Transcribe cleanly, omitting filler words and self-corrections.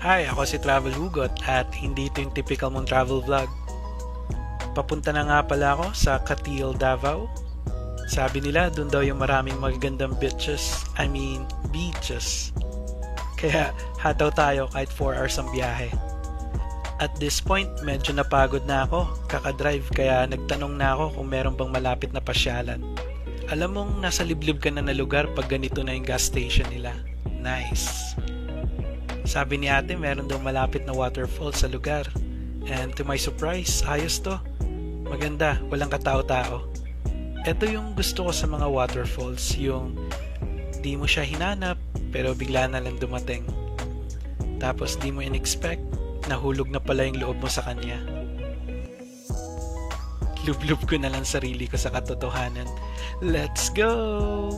Hi, ako si Travel Hugot at hindi ito yung typical mong travel vlog. Papunta na nga pala ako sa Catil, Davao. Sabi nila doon daw yung maraming magagandang beaches. Kaya hataw tayo kahit 4 hours ang biyahe. At this point, medyo napagod na ako, kakadrive, kaya nagtanong na ako kung meron bang malapit na pasyalan. Alam mong nasa liblib ka na lugar pag ganito na yung gas station nila. Nice! Sabi ni ate meron daw malapit na waterfall sa lugar. And to my surprise, ayos to. Maganda, walang katao-tao. Ito yung gusto ko sa mga waterfalls, yung di mo siya hinanap pero bigla na lang dumating. Tapos di mo in-expect, nahulog na pala yung loob mo sa kanya. Lublub ko na lang sarili ko sa katotohanan. Let's go!